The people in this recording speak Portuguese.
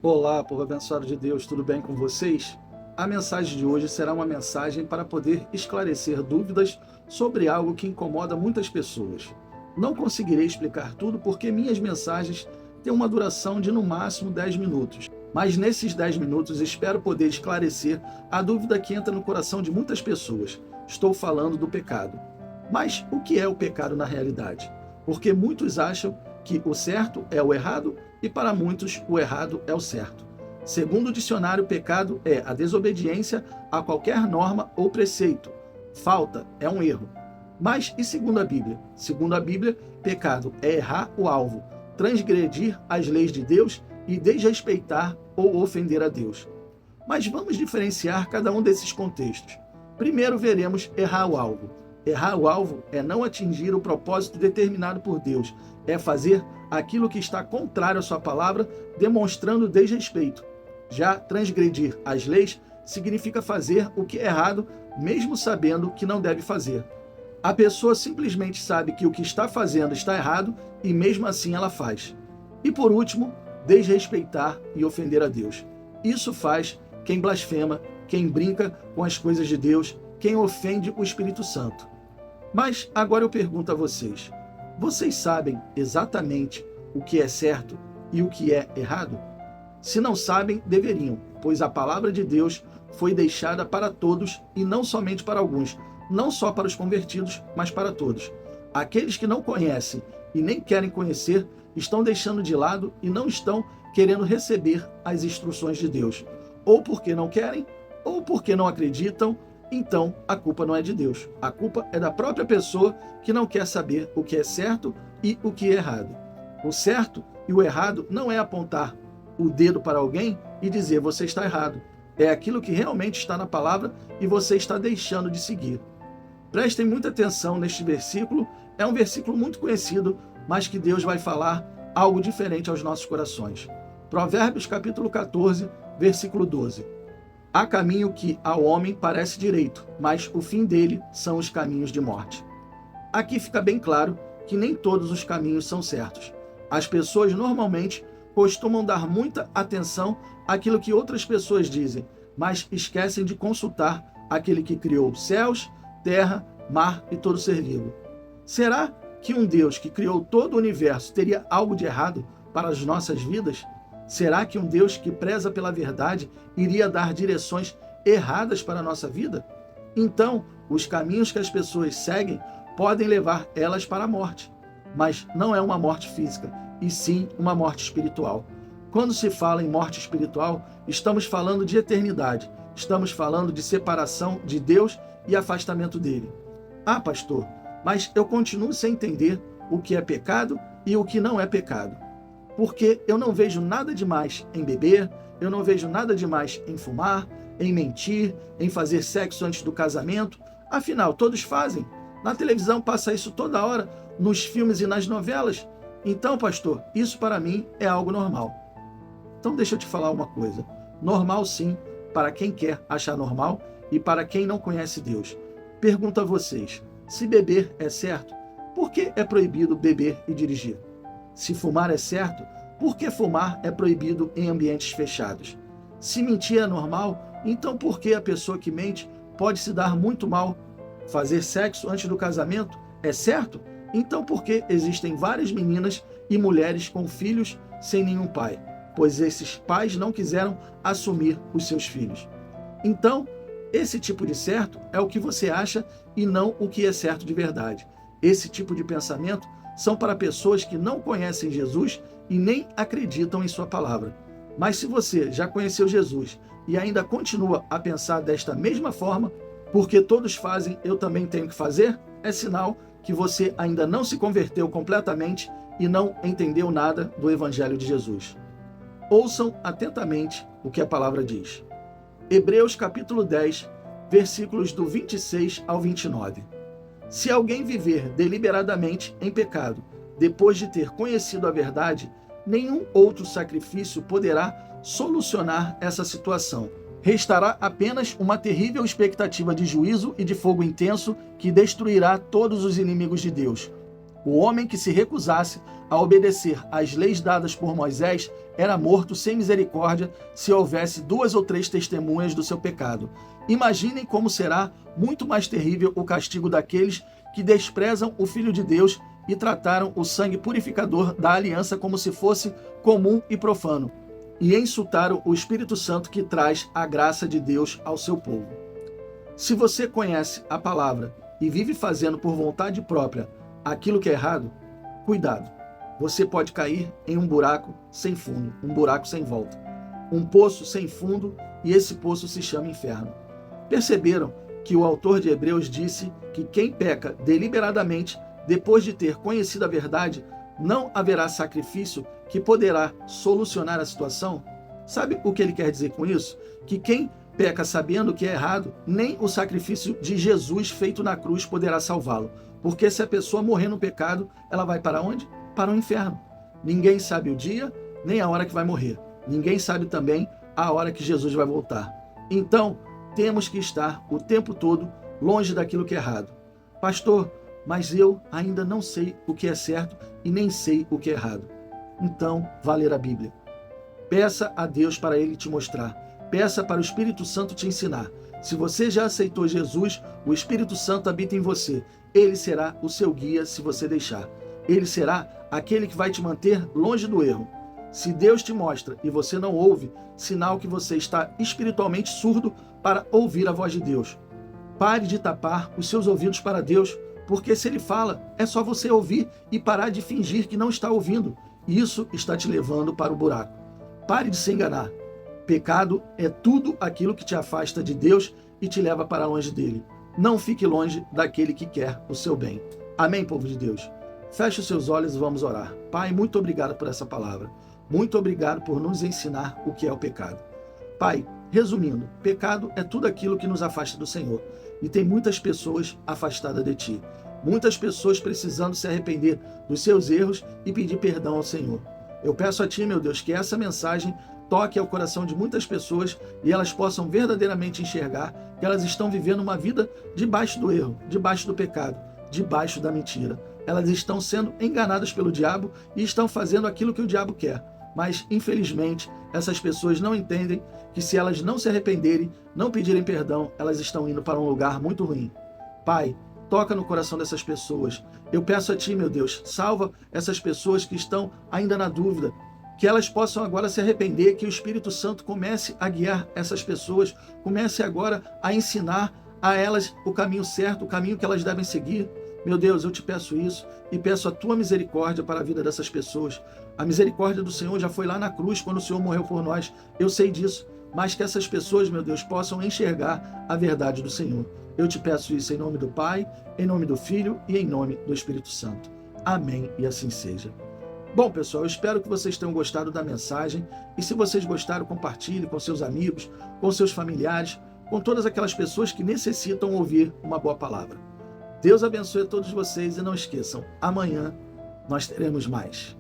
Olá, povo abençoado de Deus, tudo bem com vocês? A mensagem de hoje será uma mensagem para poder esclarecer dúvidas sobre algo que incomoda muitas pessoas. Não conseguirei explicar tudo porque minhas mensagens têm uma duração de no máximo 10 minutos. Mas nesses 10 minutos espero poder esclarecer a dúvida que entra no coração de muitas pessoas. Estou falando do pecado. Mas o que é o pecado na realidade? Porque muitos acham que o certo é o errado e para muitos o errado é o certo. Segundo o dicionário, pecado é a desobediência a qualquer norma ou preceito. Falta é um erro. Mas e segundo a Bíblia? Segundo a Bíblia, pecado é errar o alvo, transgredir as leis de Deus e desrespeitar ou ofender a Deus. Mas vamos diferenciar cada um desses contextos. Primeiro veremos errar o alvo. Errar o alvo é não atingir o propósito determinado por Deus, é fazer aquilo que está contrário à sua palavra, demonstrando desrespeito. Já transgredir as leis significa fazer o que é errado, mesmo sabendo que não deve fazer. A pessoa simplesmente sabe que o que está fazendo está errado e mesmo assim ela faz. E por último, desrespeitar e ofender a Deus. Isso faz quem blasfema, quem brinca com as coisas de Deus, quem ofende o Espírito Santo. Mas agora eu pergunto a vocês: vocês sabem exatamente o que é certo e o que é errado? Se não sabem, deveriam, pois a palavra de Deus foi deixada para todos e não somente para alguns, não só para os convertidos, mas para todos. Aqueles que não conhecem e nem querem conhecer estão deixando de lado e não estão querendo receber as instruções de Deus, ou porque não querem, ou porque não acreditam. Então, a culpa não é de Deus. A culpa é da própria pessoa que não quer saber o que é certo e o que é errado. O certo e o errado não é apontar o dedo para alguém e dizer você está errado. É aquilo que realmente está na palavra e você está deixando de seguir. Prestem muita atenção neste versículo. É um versículo muito conhecido, mas que Deus vai falar algo diferente aos nossos corações. Provérbios capítulo 14, versículo 12. Há caminho que ao homem parece direito, mas o fim dele são os caminhos de morte. Aqui fica bem claro que nem todos os caminhos são certos. As pessoas normalmente costumam dar muita atenção àquilo que outras pessoas dizem, mas esquecem de consultar aquele que criou céus, terra, mar e todo ser vivo. Será que um Deus que criou todo o universo teria algo de errado para as nossas vidas? Será que um Deus que preza pela verdade iria dar direções erradas para a nossa vida? Então, os caminhos que as pessoas seguem podem levar elas para a morte. Mas não é uma morte física, e sim uma morte espiritual. Quando se fala em morte espiritual, estamos falando de eternidade. Estamos falando de separação de Deus e afastamento dele. Ah, pastor, mas eu continuo sem entender o que é pecado e o que não é pecado. Porque eu não vejo nada demais em beber, eu não vejo nada demais em fumar, em mentir, em fazer sexo antes do casamento. Afinal, todos fazem. Na televisão passa isso toda hora, nos filmes e nas novelas. Então, pastor, isso para mim é algo normal. Então deixa eu te falar uma coisa. Normal sim, para quem quer achar normal e para quem não conhece Deus. Pergunto a vocês, se beber é certo, por que é proibido beber e dirigir? Se fumar é certo, por que fumar é proibido em ambientes fechados? Se mentir é normal, então por que a pessoa que mente pode se dar muito mal? Fazer sexo antes do casamento é certo? Então por que existem várias meninas e mulheres com filhos sem nenhum pai? Pois esses pais não quiseram assumir os seus filhos. Então, esse tipo de certo é o que você acha e não o que é certo de verdade. Esse tipo de pensamento são para pessoas que não conhecem Jesus e nem acreditam em sua palavra. Mas se você já conheceu Jesus e ainda continua a pensar desta mesma forma, porque todos fazem, eu também tenho que fazer, é sinal que você ainda não se converteu completamente e não entendeu nada do Evangelho de Jesus. Ouçam atentamente o que a palavra diz. Hebreus capítulo 10, versículos do 26 ao 29. Se alguém viver deliberadamente em pecado, depois de ter conhecido a verdade, nenhum outro sacrifício poderá solucionar essa situação. Restará apenas uma terrível expectativa de juízo e de fogo intenso que destruirá todos os inimigos de Deus. O homem que se recusasse a obedecer às leis dadas por Moisés era morto sem misericórdia se houvesse 2 ou 3 testemunhas do seu pecado. Imaginem como será muito mais terrível o castigo daqueles que desprezam o Filho de Deus e trataram o sangue purificador da aliança como se fosse comum e profano, e insultaram o Espírito Santo que traz a graça de Deus ao seu povo. Se você conhece a palavra e vive fazendo por vontade própria aquilo que é errado, cuidado. Você pode cair em um buraco sem fundo, um buraco sem volta, um poço sem fundo, e esse poço se chama inferno. Perceberam que o autor de Hebreus disse que quem peca deliberadamente, depois de ter conhecido a verdade, não haverá sacrifício que poderá solucionar a situação? Sabe o que ele quer dizer com isso? Que quem peca sabendo que é errado, nem o sacrifício de Jesus feito na cruz poderá salvá-lo. Porque se a pessoa morrer no pecado, ela vai para onde? Para o inferno. Ninguém sabe o dia, nem a hora que vai morrer. Ninguém sabe também a hora que Jesus vai voltar. Então, temos que estar o tempo todo longe daquilo que é errado. Pastor, mas eu ainda não sei o que é certo e nem sei o que é errado. Então, vá ler a Bíblia. Peça a Deus para Ele te mostrar. Peça para o Espírito Santo te ensinar. Se você já aceitou Jesus, o Espírito Santo habita em você. Ele será o seu guia se você deixar. Ele será aquele que vai te manter longe do erro. Se Deus te mostra e você não ouve, sinal que você está espiritualmente surdo para ouvir a voz de Deus. Pare de tapar os seus ouvidos para Deus, porque se Ele fala, é só você ouvir e parar de fingir que não está ouvindo. Isso está te levando para o buraco. Pare de se enganar. Pecado é tudo aquilo que te afasta de Deus e te leva para longe dele. Não fique longe daquele que quer o seu bem. Amém, povo de Deus? Feche os seus olhos e vamos orar. Pai, muito obrigado por essa palavra. Muito obrigado por nos ensinar o que é o pecado. Pai, resumindo, pecado é tudo aquilo que nos afasta do Senhor. E tem muitas pessoas afastadas de Ti. Muitas pessoas precisando se arrepender dos seus erros e pedir perdão ao Senhor. Eu peço a Ti, meu Deus, que essa mensagem toque ao coração de muitas pessoas e elas possam verdadeiramente enxergar que elas estão vivendo uma vida debaixo do erro, debaixo do pecado, debaixo da mentira. Elas estão sendo enganadas pelo diabo e estão fazendo aquilo que o diabo quer. Mas, infelizmente, essas pessoas não entendem que se elas não se arrependerem, não pedirem perdão, elas estão indo para um lugar muito ruim. Pai, toca no coração dessas pessoas. Eu peço a Ti, meu Deus, salva essas pessoas que estão ainda na dúvida, que elas possam agora se arrepender, que o Espírito Santo comece a guiar essas pessoas, comece agora a ensinar a elas o caminho certo, o caminho que elas devem seguir. Meu Deus, eu te peço isso e peço a Tua misericórdia para a vida dessas pessoas. A misericórdia do Senhor já foi lá na cruz quando o Senhor morreu por nós. Eu sei disso, mas que essas pessoas, meu Deus, possam enxergar a verdade do Senhor. Eu te peço isso em nome do Pai, em nome do Filho e em nome do Espírito Santo. Amém e assim seja. Bom, pessoal, eu espero que vocês tenham gostado da mensagem e se vocês gostaram, compartilhe com seus amigos, com seus familiares, com todas aquelas pessoas que necessitam ouvir uma boa palavra. Deus abençoe a todos vocês e não esqueçam, amanhã nós teremos mais.